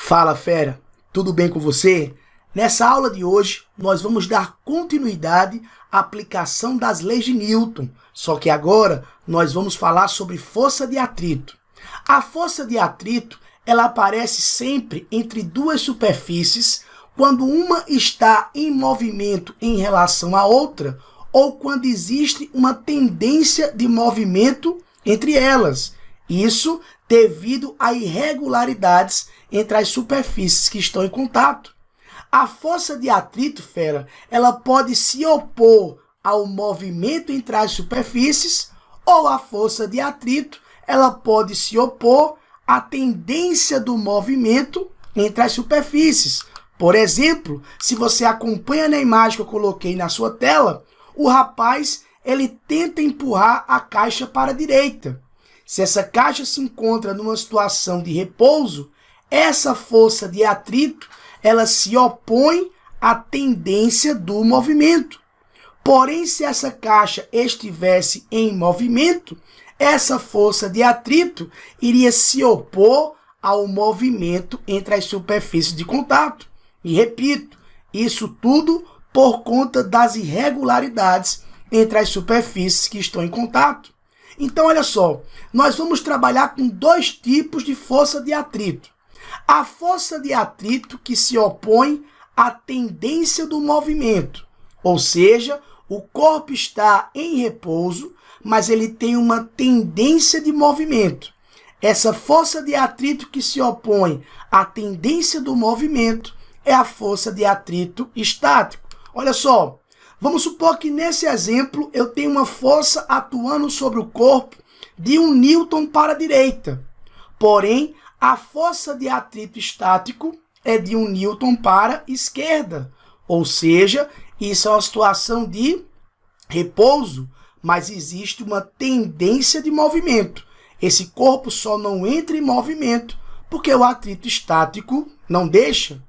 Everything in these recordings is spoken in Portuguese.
Fala, fera! Tudo bem com você? Nessa aula de hoje, nós vamos dar continuidade à aplicação das leis de Newton, só que agora nós vamos falar sobre força de atrito. A força de atrito, ela aparece sempre entre duas superfícies quando uma está em movimento em relação à outra ou quando existe uma tendência de movimento entre elas. Isso devido a irregularidades entre as superfícies que estão em contato. A força de atrito, fera, ela pode se opor ao movimento entre as superfícies ou a força de atrito, ela pode se opor à tendência do movimento entre as superfícies. Por exemplo, se você acompanha na imagem que eu coloquei na sua tela, o rapaz ele tenta empurrar a caixa para a direita. Se essa caixa se encontra numa situação de repouso, essa força de atrito, ela se opõe à tendência do movimento. Porém, se essa caixa estivesse em movimento, essa força de atrito iria se opor ao movimento entre as superfícies de contato. E repito, isso tudo por conta das irregularidades entre as superfícies que estão em contato. Então, olha só, nós vamos trabalhar com dois tipos de força de atrito. A força de atrito que se opõe à tendência do movimento, ou seja, o corpo está em repouso, mas ele tem uma tendência de movimento. Essa força de atrito que se opõe à tendência do movimento é a força de atrito estático. Olha só. Vamos supor que nesse exemplo eu tenho uma força atuando sobre o corpo de 1 Newton para a direita. Porém, a força de atrito estático é de 1 Newton para a esquerda. Ou seja, isso é uma situação de repouso, mas existe uma tendência de movimento. Esse corpo só não entra em movimento porque o atrito estático não deixa.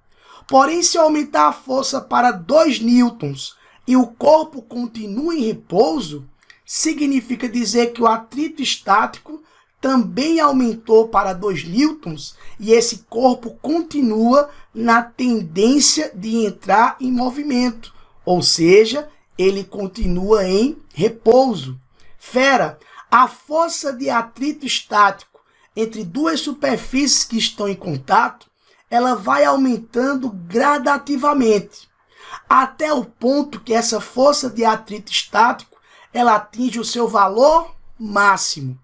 Porém, se eu aumentar a força para 2 newtons, e o corpo continua em repouso, significa dizer que o atrito estático também aumentou para 2 newtons e esse corpo continua na tendência de entrar em movimento, ou seja, ele continua em repouso. Fera, a força de atrito estático entre duas superfícies que estão em contato, ela vai aumentando gradativamente, até o ponto que essa força de atrito estático ela atinge o seu valor máximo.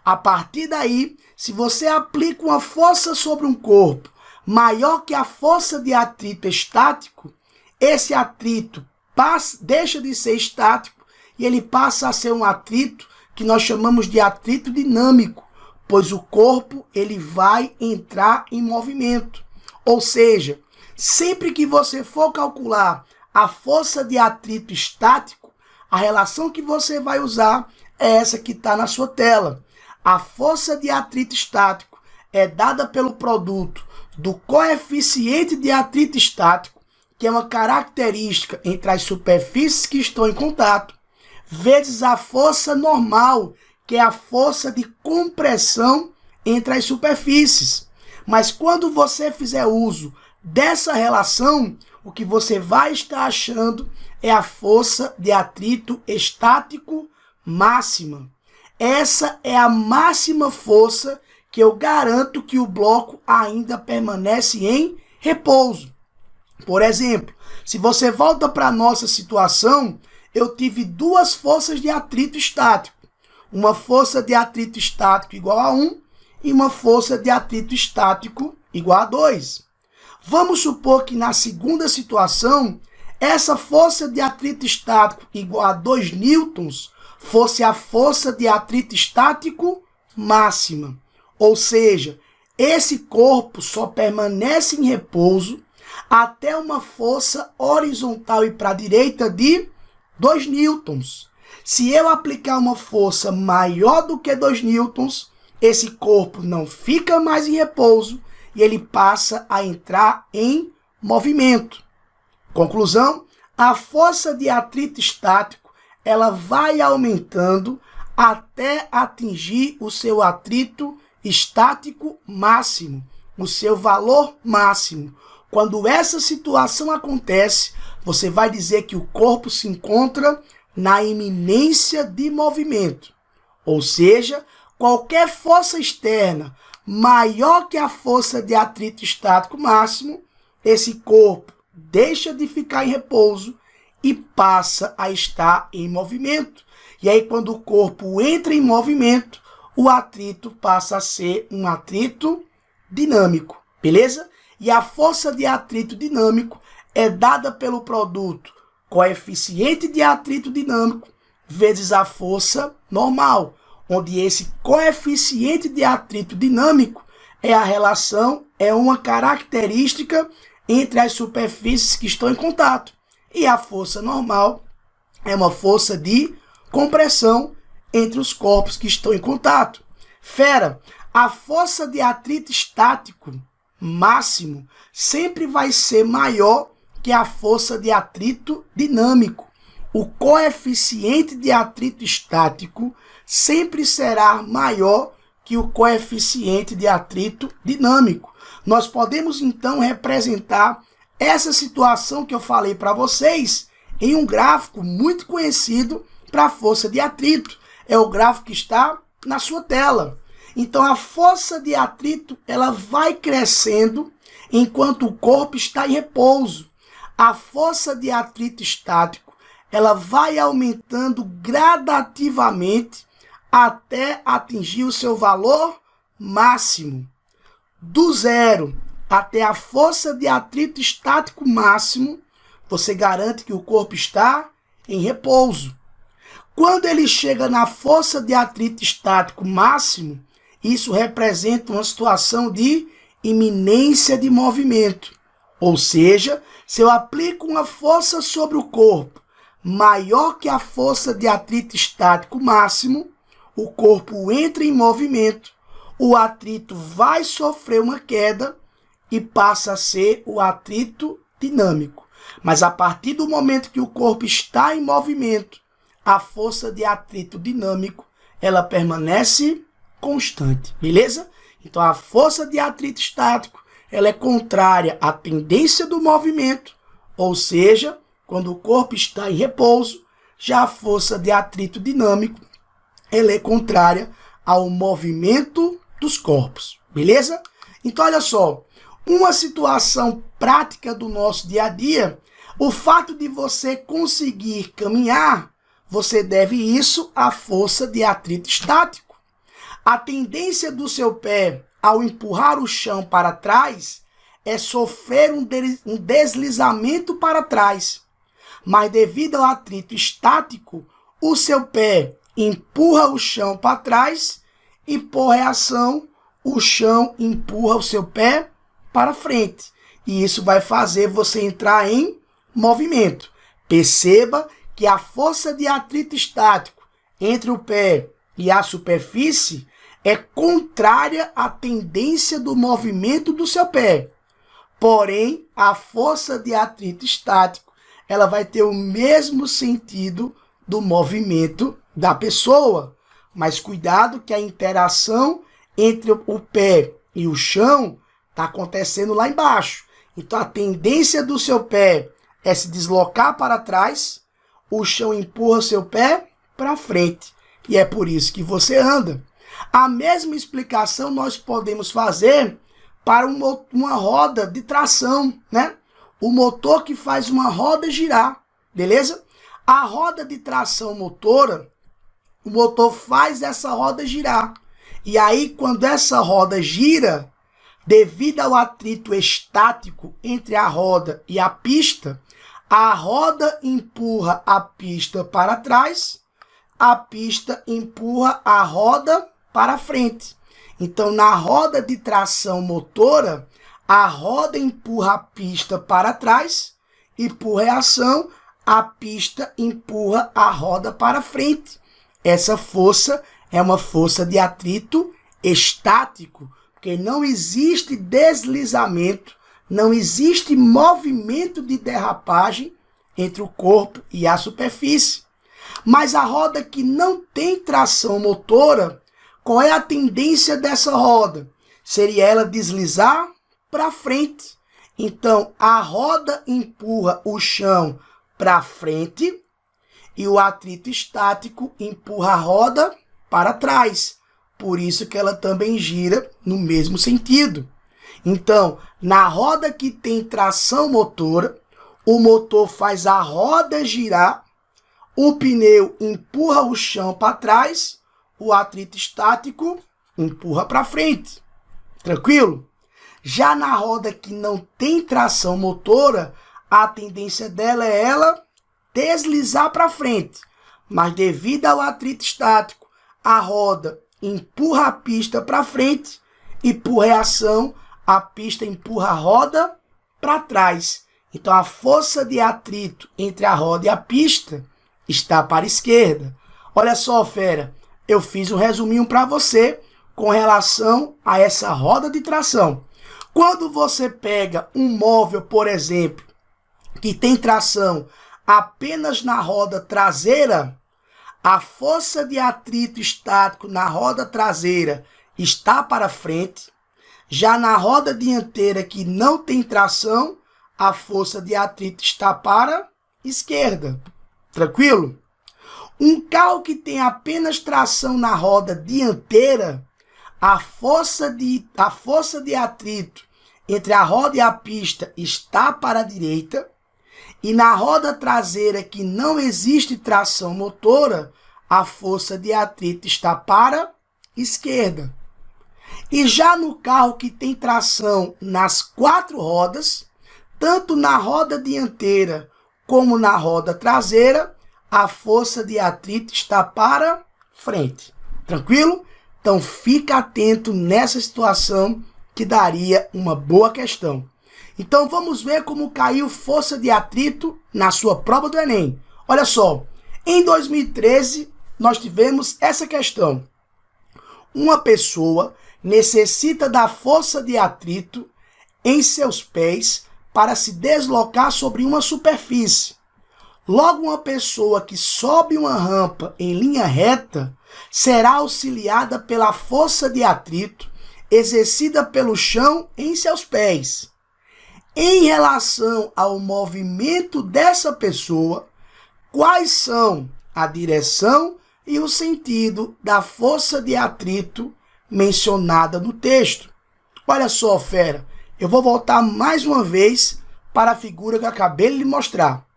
A partir daí, se você aplica uma força sobre um corpo maior que a força de atrito estático, esse atrito deixa de ser estático e ele passa a ser um atrito que nós chamamos de atrito dinâmico, pois o corpo ele vai entrar em movimento. Ou seja, sempre que você for calcular a força de atrito estático, a relação que você vai usar é essa que está na sua tela. A força de atrito estático é dada pelo produto do coeficiente de atrito estático, que é uma característica entre as superfícies que estão em contato, vezes a força normal, que é a força de compressão entre as superfícies. Mas quando você fizer uso dessa relação, o que você vai estar achando é a força de atrito estático máxima. Essa é a máxima força que eu garanto que o bloco ainda permanece em repouso. Por exemplo, se você volta para a nossa situação, eu tive duas forças de atrito estático. Uma força de atrito estático igual a 1 e uma força de atrito estático igual a 2. Vamos supor que na segunda situação, essa força de atrito estático igual a 2 newtons fosse a força de atrito estático máxima. Ou seja, esse corpo só permanece em repouso até uma força horizontal e para a direita de 2 newtons. Se eu aplicar uma força maior do que 2 newtons, esse corpo não fica mais em repouso e ele passa a entrar em movimento. Conclusão, a força de atrito estático ela vai aumentando até atingir o seu atrito estático máximo, o seu valor máximo. Quando essa situação acontece, você vai dizer que o corpo se encontra na iminência de movimento. Ou seja, qualquer força externa maior que a força de atrito estático máximo, esse corpo deixa de ficar em repouso e passa a estar em movimento. E aí, quando o corpo entra em movimento, o atrito passa a ser um atrito dinâmico, beleza? E a força de atrito dinâmico é dada pelo produto coeficiente de atrito dinâmico vezes a força normal, onde esse coeficiente de atrito dinâmico é uma característica entre as superfícies que estão em contato. E a força normal é uma força de compressão entre os corpos que estão em contato. Fera, a força de atrito estático máximo sempre vai ser maior que a força de atrito dinâmico. O coeficiente de atrito estático sempre será maior que o coeficiente de atrito dinâmico. Nós podemos então representar essa situação que eu falei para vocês em um gráfico muito conhecido para a força de atrito. É o gráfico que está na sua tela. Então a força de atrito ela vai crescendo enquanto o corpo está em repouso. A força de atrito estático ela vai aumentando gradativamente até atingir o seu valor máximo. Do zero até a força de atrito estático máximo, você garante que o corpo está em repouso. Quando ele chega na força de atrito estático máximo, isso representa uma situação de iminência de movimento. Ou seja, se eu aplico uma força sobre o corpo maior que a força de atrito estático máximo, o corpo entra em movimento, o atrito vai sofrer uma queda e passa a ser o atrito dinâmico. Mas a partir do momento que o corpo está em movimento, a força de atrito dinâmico, ela permanece constante, beleza? Então a força de atrito estático, ela é contrária à tendência do movimento, ou seja, quando o corpo está em repouso, já a força de atrito dinâmico, ela é contrária ao movimento dos corpos, beleza? Então olha só, uma situação prática do nosso dia a dia, o fato de você conseguir caminhar, você deve isso à força de atrito estático. A tendência do seu pé ao empurrar o chão para trás é sofrer um deslizamento para trás. Mas devido ao atrito estático, o seu pé empurra o chão para trás e, por reação, o chão empurra o seu pé para frente. E isso vai fazer você entrar em movimento. Perceba que a força de atrito estático entre o pé e a superfície é contrária à tendência do movimento do seu pé. Porém, a força de atrito estático ela vai ter o mesmo sentido do movimento da pessoa. Mas cuidado que a interação entre o pé e o chão está acontecendo lá embaixo. Então a tendência do seu pé é se deslocar para trás, o chão empurra seu pé para frente. E é por isso que você anda. A mesma explicação nós podemos fazer para uma roda de tração, né? O motor que faz uma roda girar, beleza? A roda de tração motora, o motor faz essa roda girar. E aí, quando essa roda gira, devido ao atrito estático entre a roda e a pista, a roda empurra a pista para trás, a pista empurra a roda para frente. Então, na roda de tração motora, a roda empurra a pista para trás e, por reação, a pista empurra a roda para frente. Essa força é uma força de atrito estático, porque não existe deslizamento, não existe movimento de derrapagem entre o corpo e a superfície. Mas a roda que não tem tração motora, qual é a tendência dessa roda? seria ela deslizar para frente. Então, a roda empurra o chão para frente e o atrito estático empurra a roda para trás. Por isso que ela também gira no mesmo sentido. Então, na roda que tem tração motora, o motor faz a roda girar, o pneu empurra o chão para trás, o atrito estático empurra para frente. Tranquilo? Já na roda que não tem tração motora, a tendência dela é ela deslizar para frente. Mas devido ao atrito estático, a roda empurra a pista para frente e, por reação, a pista empurra a roda para trás. Então, a força de atrito entre a roda e a pista está para a esquerda. Olha só, fera, eu fiz um resuminho para você com relação a essa roda de tração. Quando você pega um móvel, por exemplo, que tem tração apenas na roda traseira, a força de atrito estático na roda traseira está para frente. Já na roda dianteira que não tem tração, a força de atrito está para esquerda. Tranquilo? Um carro que tem apenas tração na roda dianteira, a força de atrito entre a roda e a pista está para a direita, e na roda traseira que não existe tração motora, a força de atrito está para a esquerda. E já no carro que tem tração nas 4 rodas, tanto na roda dianteira como na roda traseira, a força de atrito está para frente. Tranquilo? Então fica atento nessa situação que daria uma boa questão. Então vamos ver como caiu força de atrito na sua prova do Enem. Olha só, em 2013 nós tivemos essa questão. Uma pessoa necessita da força de atrito em seus pés para se deslocar sobre uma superfície. Logo, uma pessoa que sobe uma rampa em linha reta será auxiliada pela força de atrito exercida pelo chão em seus pés. Em relação ao movimento dessa pessoa, quais são a direção e o sentido da força de atrito mencionada no texto? Olha só, fera, eu vou voltar mais uma vez para a figura que eu acabei de lhe mostrar.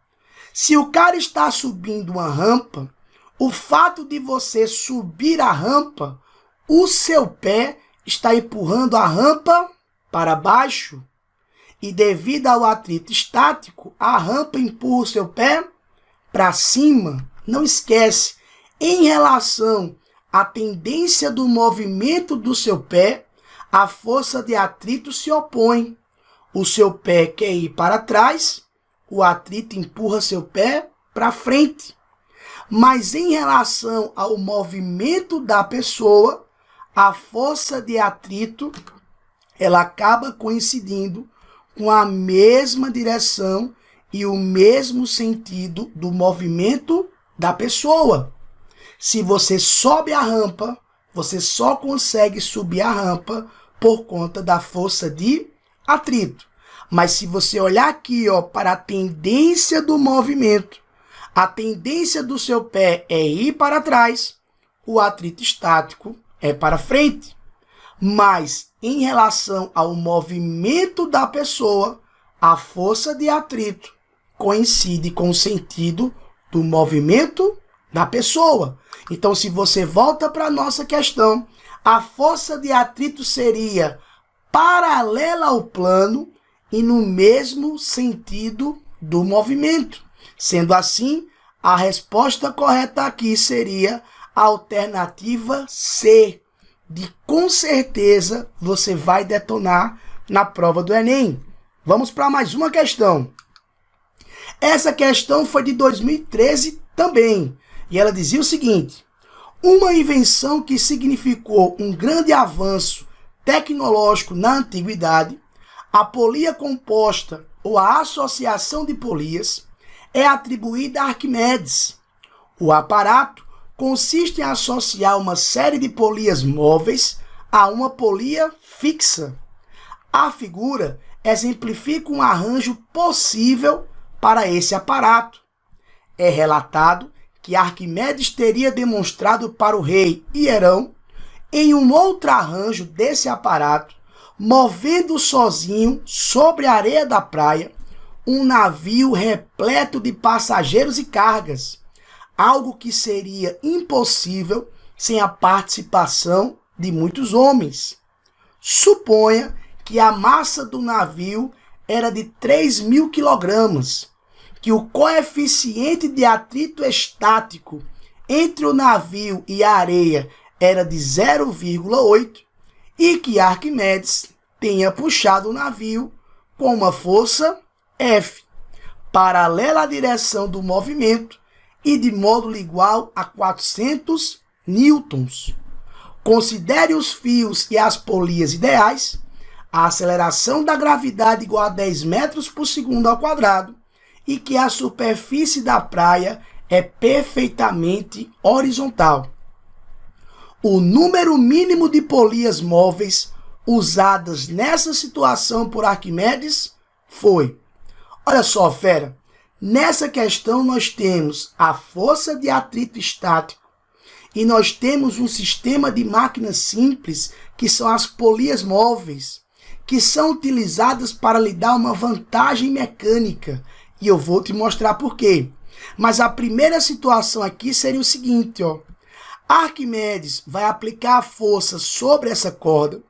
Se o cara está subindo uma rampa, o fato de você subir a rampa, o seu pé está empurrando a rampa para baixo. E devido ao atrito estático, a rampa empurra o seu pé para cima. Não esquece, em relação à tendência do movimento do seu pé, a força de atrito se opõe. O seu pé quer ir para trás, o atrito empurra seu pé para frente. Mas em relação ao movimento da pessoa, a força de atrito ela acaba coincidindo com a mesma direção e o mesmo sentido do movimento da pessoa. Se você sobe a rampa, você só consegue subir a rampa por conta da força de atrito. Mas se você olhar aqui, para a tendência do movimento, a tendência do seu pé é ir para trás, o atrito estático é para frente. Mas em relação ao movimento da pessoa, a força de atrito coincide com o sentido do movimento da pessoa. Então, se você volta para a nossa questão, a força de atrito seria paralela ao plano e no mesmo sentido do movimento. Sendo assim, a resposta correta aqui seria a alternativa C, de com certeza você vai detonar na prova do Enem. Vamos para mais uma questão. Essa questão foi de 2013 também, e ela dizia o seguinte: uma invenção que significou um grande avanço tecnológico na antiguidade, a polia composta ou a associação de polias, é atribuída a Arquimedes. O aparato consiste em associar uma série de polias móveis a uma polia fixa. A figura exemplifica um arranjo possível para esse aparato. É relatado que Arquimedes teria demonstrado para o rei Hierão, em um outro arranjo desse aparato, movendo sozinho sobre a areia da praia, um navio repleto de passageiros e cargas, algo que seria impossível sem a participação de muitos homens. Suponha que a massa do navio era de 3.000 quilogramas, que o coeficiente de atrito estático entre o navio e a areia era de 0,8 e que Arquimedes tenha puxado o navio com uma força F, paralela à direção do movimento e de módulo igual a 400 newtons. Considere os fios e as polias ideais, a aceleração da gravidade igual a 10 metros por segundo ao quadrado e que a superfície da praia é perfeitamente horizontal. O número mínimo de polias móveis usadas nessa situação por Arquimedes foi... Olha só, fera, nessa questão nós temos a força de atrito estático e nós temos um sistema de máquinas simples, que são as polias móveis, que são utilizadas para lhe dar uma vantagem mecânica. E eu vou te mostrar por quê. Mas a primeira situação aqui seria o seguinte, ó. Arquimedes vai aplicar a força sobre essa corda.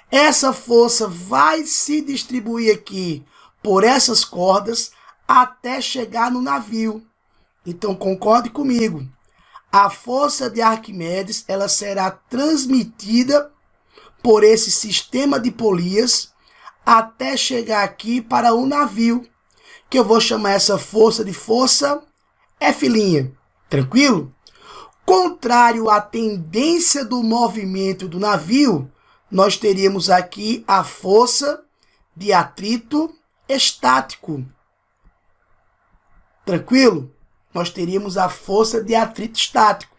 Essa força vai se distribuir aqui por essas cordas até chegar no navio. Então concorde comigo. A força de Arquimedes ela será transmitida por esse sistema de polias até chegar aqui para o navio, que eu vou chamar essa força de força F'. Tranquilo? Contrário à tendência do movimento do navio, nós teríamos aqui a força de atrito estático. Tranquilo? Nós teríamos a força de atrito estático.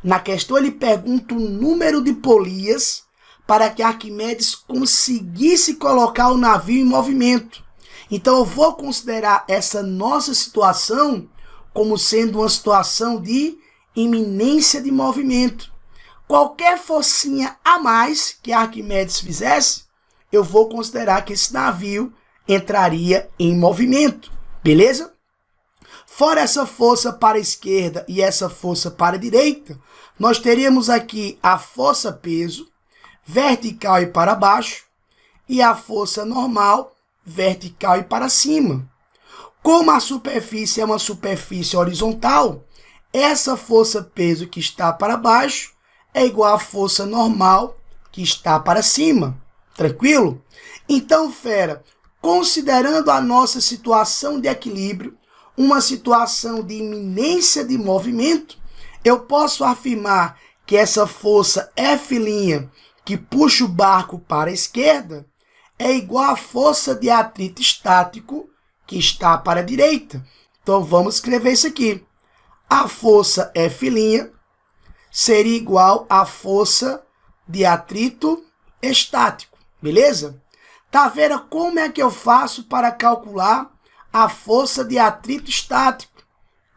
Na questão ele pergunta o número de polias para que Arquimedes conseguisse colocar o navio em movimento. Então eu vou considerar essa nossa situação como sendo uma situação de iminência de movimento. Qualquer forcinha a mais que Arquimedes fizesse, eu vou considerar que esse navio entraria em movimento. Beleza? Fora essa força para a esquerda e essa força para a direita, nós teríamos aqui a força peso, vertical e para baixo, e a força normal, vertical e para cima. Como a superfície é uma superfície horizontal, essa força peso que está para baixo é igual à força normal que está para cima. Tranquilo? Então, fera, considerando a nossa situação de equilíbrio, uma situação de iminência de movimento, eu posso afirmar que essa força F' que puxa o barco para a esquerda é igual à força de atrito estático que está para a direita. Então vamos escrever isso aqui. A força F' seria igual à força de atrito estático. Beleza? Tá vendo como é que eu faço para calcular a força de atrito estático?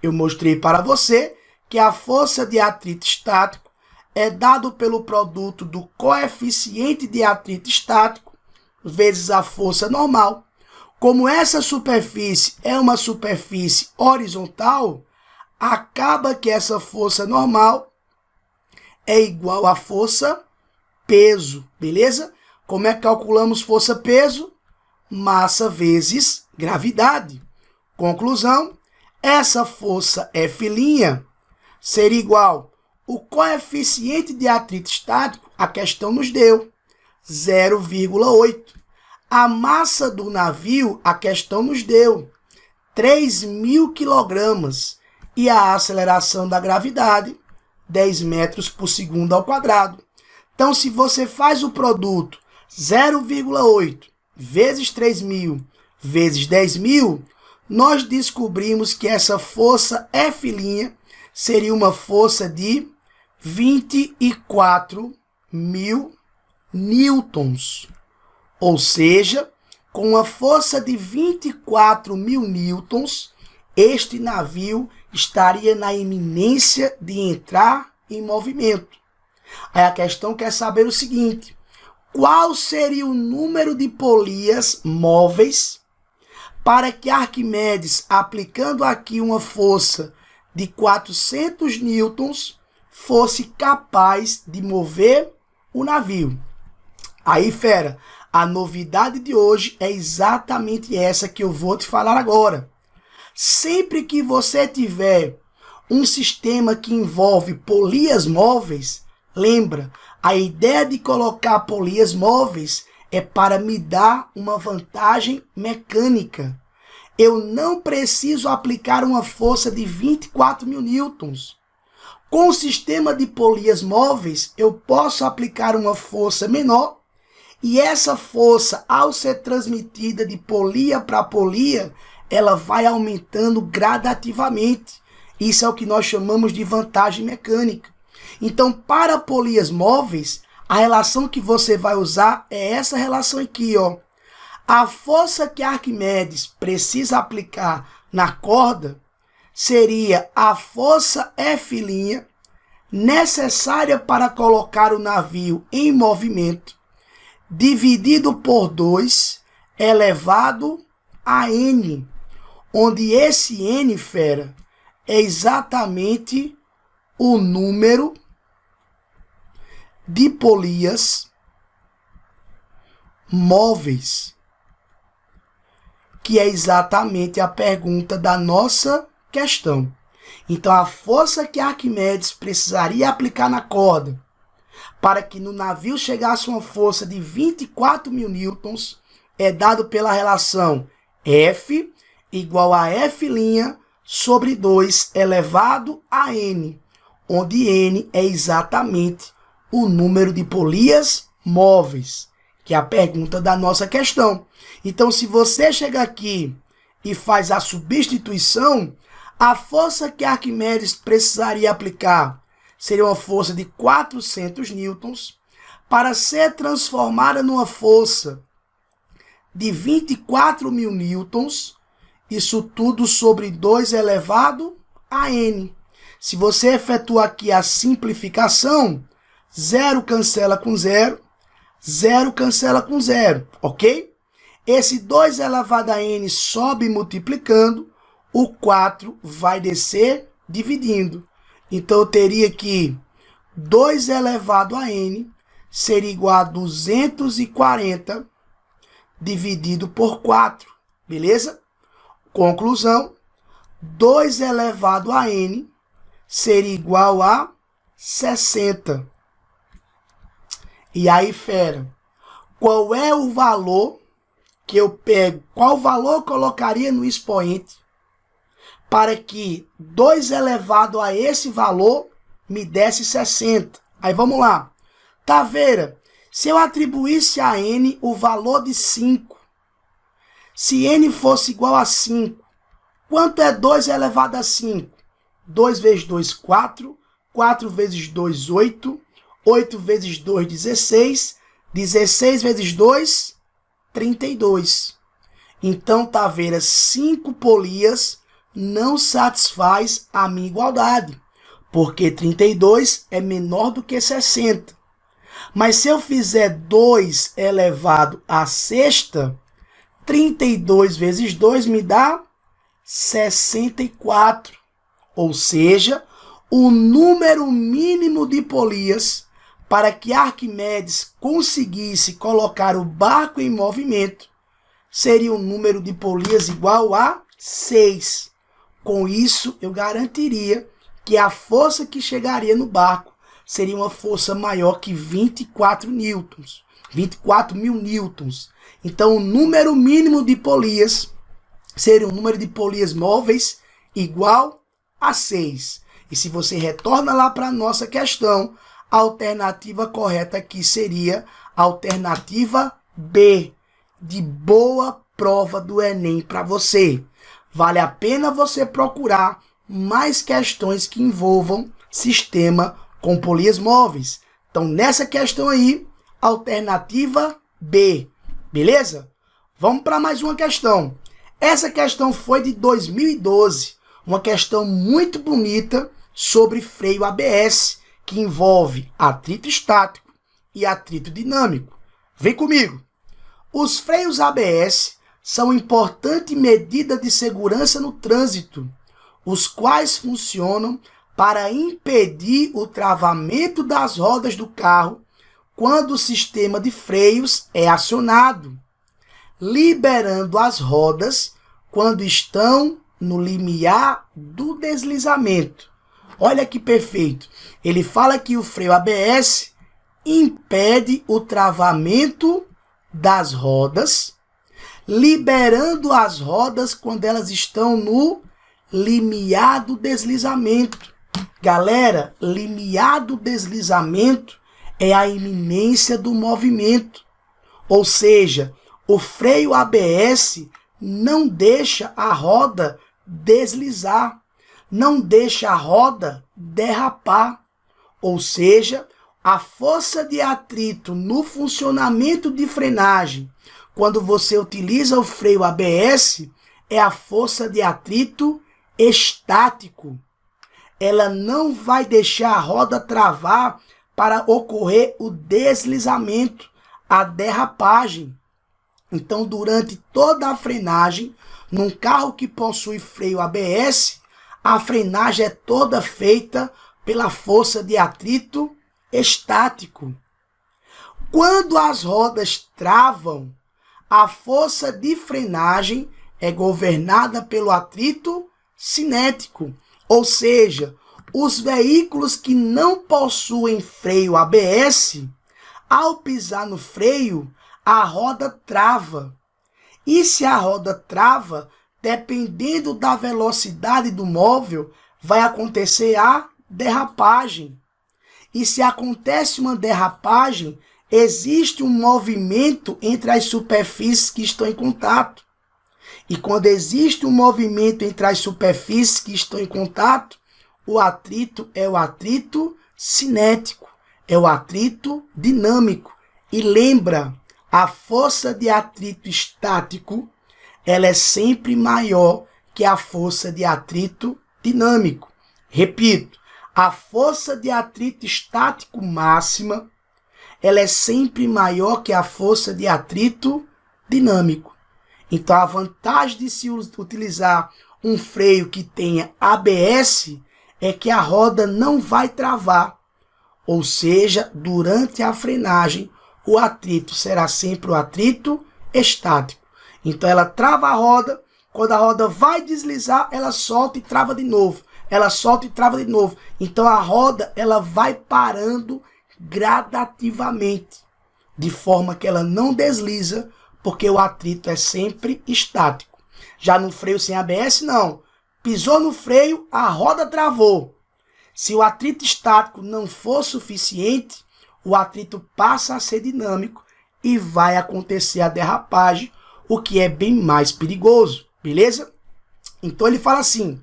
Eu mostrei para você que a força de atrito estático é dado pelo produto do coeficiente de atrito estático vezes a força normal. Como essa superfície é uma superfície horizontal, acaba que essa força normal é igual à força peso, beleza? Como é que calculamos força peso? Massa vezes gravidade. Conclusão, essa força F' seria igual o coeficiente de atrito estático, a questão nos deu, 0,8. A massa do navio, a questão nos deu, 3.000 quilogramas. E a aceleração da gravidade, 10 metros por segundo ao quadrado. Então, se você faz o produto 0,8 vezes 3.000 vezes 10.000, nós descobrimos que essa força F' seria uma força de 24.000 newtons. Ou seja, com uma força de 24.000 newtons, este navio estaria na iminência de entrar em movimento. Aí a questão quer saber o seguinte: qual seria o número de polias móveis para que Arquimedes, aplicando aqui uma força de 400 newtons, fosse capaz de mover o navio? Aí, fera, a novidade de hoje é exatamente essa que eu vou te falar agora. Sempre que você tiver um sistema que envolve polias móveis, lembra, a ideia de colocar polias móveis é para me dar uma vantagem mecânica. Eu não preciso aplicar uma força de 24.000 newtons. Com o sistema de polias móveis, eu posso aplicar uma força menor, e essa força, ao ser transmitida de polia para polia, ela vai aumentando gradativamente. Isso é o que nós chamamos de vantagem mecânica. Então, para polias móveis, a relação que você vai usar é essa relação aqui, ó. A força que Arquimedes precisa aplicar na corda seria a força F' necessária para colocar o navio em movimento, dividido por 2 elevado a N, onde esse N, fera, é exatamente o número de polias móveis, que é exatamente a pergunta da nossa questão. Então, a força que Arquimedes precisaria aplicar na corda para que no navio chegasse uma força de 24.000 newtons é dado pela relação F igual a F' sobre 2 elevado a N, onde N é exatamente o número de polias móveis, que é a pergunta da nossa questão. Então, se você chega aqui e faz a substituição, a força que Arquimedes precisaria aplicar seria uma força de 400 newtons para ser transformada numa força de 24.000 newtons, isso tudo sobre 2 elevado a N. Se você efetuar aqui a simplificação, 0 cancela com 0, 0 cancela com 0, ok? Esse 2 elevado a N sobe multiplicando, o 4 vai descer dividindo. Então, eu teria que 2 elevado a N seria igual a 240 dividido por 4, beleza? Conclusão, 2 elevado a N seria igual a 60. E aí, fera, qual é o valor que eu pego? Qual valor eu colocaria no expoente para que 2 elevado a esse valor me desse 60? Aí vamos lá. Taveira, se eu atribuísse a N o valor de 5, se N fosse igual a 5, quanto é 2 elevado a 5? 2 vezes 2, 4. 4 vezes 2, 8. 8 vezes 2, 16. 16 vezes 2, 32. Então, Taveira, 5 polias não satisfaz a minha igualdade, porque 32 é menor do que 60. Mas se eu fizer 2 elevado à sexta, 32 vezes 2 me dá 64. Ou seja, o número mínimo de polias para que Arquimedes conseguisse colocar o barco em movimento seria um número de polias igual a 6. Com isso, eu garantiria que a força que chegaria no barco seria uma força maior que 24 newtons, 24.000 newtons. Então, o número mínimo de polias seria um número de polias móveis igual a 6. E se você retorna lá para a nossa questão, a alternativa correta aqui seria a alternativa B, de boa prova do Enem para você. Vale a pena você procurar mais questões que envolvam sistema com polias móveis. Então, nessa questão aí, alternativa B. Beleza? Vamos para mais uma questão. Essa questão foi de 2012. Uma questão muito bonita sobre freio ABS, que envolve atrito estático e atrito dinâmico. Vem comigo. Os freios ABS são importante medida de segurança no trânsito, os quais funcionam para impedir o travamento das rodas do carro quando o sistema de freios é acionado, liberando as rodas quando estão no limiar do deslizamento. Olha que perfeito. Ele fala que o freio ABS impede o travamento das rodas, liberando as rodas quando elas estão no limiar do deslizamento. Galera, limiar do deslizamento é a iminência do movimento. Ou seja, o freio ABS não deixa a roda deslizar, não deixa a roda derrapar. Ou seja, a força de atrito no funcionamento de frenagem, quando você utiliza o freio ABS, é a força de atrito estático. Ela não vai deixar a roda travar para ocorrer o deslizamento, a derrapagem. Então, durante toda a frenagem, num carro que possui freio ABS, a frenagem é toda feita pela força de atrito estático. Quando as rodas travam, a força de frenagem é governada pelo atrito cinético, ou seja, os veículos que não possuem freio ABS, ao pisar no freio, a roda trava. E se a roda trava, dependendo da velocidade do móvel, vai acontecer a derrapagem. E se acontece uma derrapagem, existe um movimento entre as superfícies que estão em contato. E quando existe um movimento entre as superfícies que estão em contato, o atrito é o atrito cinético, é o atrito dinâmico. E lembra, a força de atrito estático, ela é sempre maior que a força de atrito dinâmico. Repito, a força de atrito estático máxima, ela é sempre maior que a força de atrito dinâmico. Então, a vantagem de se utilizar um freio que tenha ABS é que a roda não vai travar. Ou seja, durante a frenagem, o atrito será sempre o atrito estático. Então, ela trava a roda, quando a roda vai deslizar, ela solta e trava de novo. Ela solta e trava de novo. Então, a roda ela vai parando gradativamente, de forma que ela não desliza, porque o atrito é sempre estático. Já no freio sem ABS, não. Pisou no freio, a roda travou. Se o atrito estático não for suficiente, o atrito passa a ser dinâmico e vai acontecer a derrapagem, o que é bem mais perigoso, beleza? Então ele fala assim,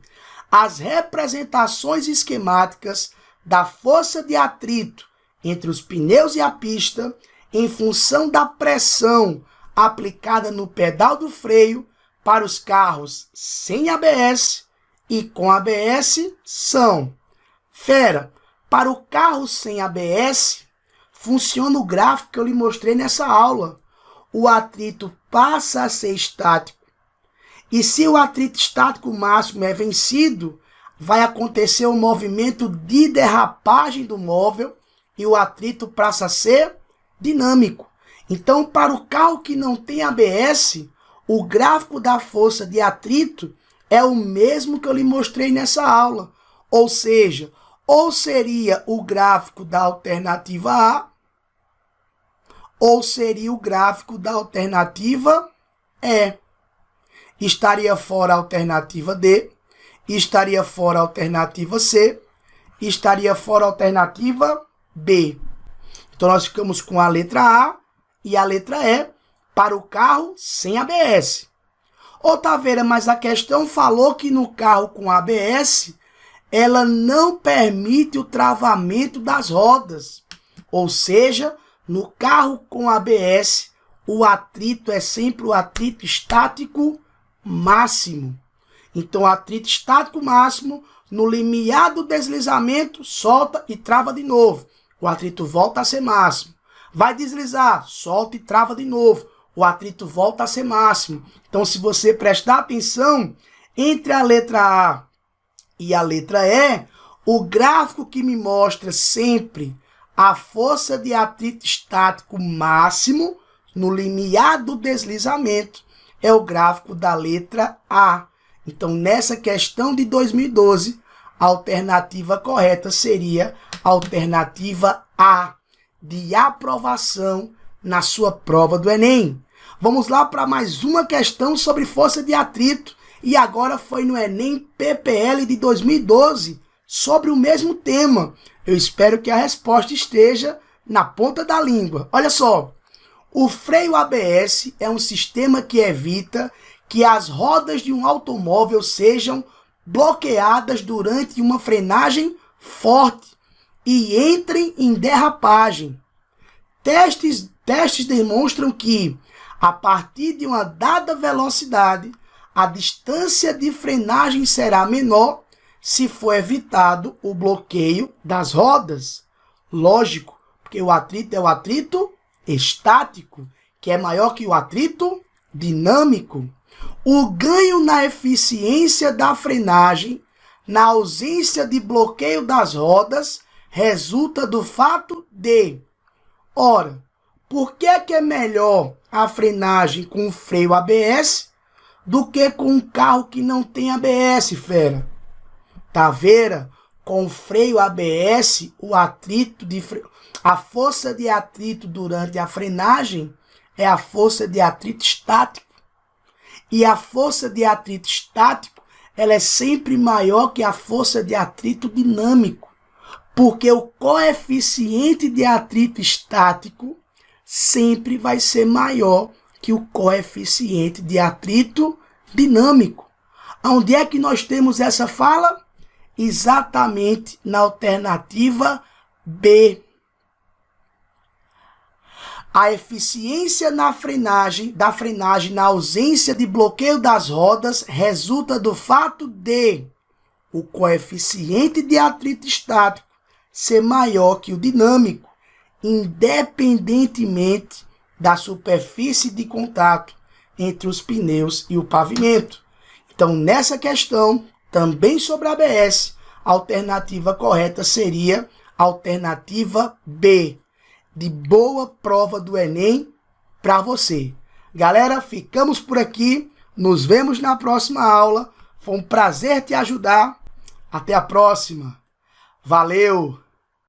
as representações esquemáticas da força de atrito entre os pneus e a pista, em função da pressão aplicada no pedal do freio para os carros sem ABS e com ABS são: fera, para o carro sem ABS, funciona o gráfico que eu lhe mostrei nessa aula. O atrito passa a ser estático. E se o atrito estático máximo é vencido, vai acontecer um movimento de derrapagem do móvel e o atrito passa a ser dinâmico. Então, para o carro que não tem ABS, o gráfico da força de atrito é o mesmo que eu lhe mostrei nessa aula. Ou seja, ou seria o gráfico da alternativa A, ou seria o gráfico da alternativa E. Estaria fora a alternativa D, estaria fora a alternativa C, estaria fora a alternativa B. Então, nós ficamos com a letra A e a letra E para o carro sem ABS. Ô, Taveira, mas a questão falou que no carro com ABS, ela não permite o travamento das rodas. Ou seja, No carro com ABS, o atrito é sempre o atrito estático máximo. Então, o atrito estático máximo, no limiar do deslizamento, solta e trava de novo. O atrito volta a ser máximo. Vai deslizar, solta e trava de novo. O atrito volta a ser máximo. Então, se você prestar atenção, entre a letra A e a letra E, o gráfico que me mostra sempre a força de atrito estático máximo no limiar do deslizamento é o gráfico da letra A. Então, nessa questão de 2012, a alternativa correta seria a alternativa A, de aprovação na sua prova do Enem. Vamos lá para mais uma questão sobre força de atrito, e agora foi no Enem PPL de 2012, sobre o mesmo tema. Eu espero que a resposta esteja na ponta da língua. Olha só, o freio ABS é um sistema que evita que as rodas de um automóvel sejam bloqueadas durante uma frenagem forte e entrem em derrapagem. Testes demonstram que, a partir de uma dada velocidade, a distância de frenagem será menor se for evitado o bloqueio das rodas. Lógico, porque o atrito é o atrito estático, que é maior que o atrito dinâmico. O ganho na eficiência da frenagem, na ausência de bloqueio das rodas, resulta do fato de... Ora, por que é melhor a frenagem com o freio ABS do que com um carro que não tem ABS, fera? Tá vendo? Com o freio ABS, o atrito a força de atrito durante a frenagem é a força de atrito estático. E a força de atrito estático, ela é sempre maior que a força de atrito dinâmico, porque o coeficiente de atrito estático sempre vai ser maior que o coeficiente de atrito dinâmico. Onde é que nós temos essa fala? Exatamente na alternativa B. A eficiência da frenagem na ausência de bloqueio das rodas resulta do fato de o coeficiente de atrito estático ser maior que o dinâmico, independentemente da superfície de contato entre os pneus e o pavimento. Então, nessa questão, também sobre a ABS, a alternativa correta seria a alternativa B. De boa prova do Enem para você. Galera, ficamos por aqui. Nos vemos na próxima aula. Foi um prazer te ajudar. Até a próxima. Valeu!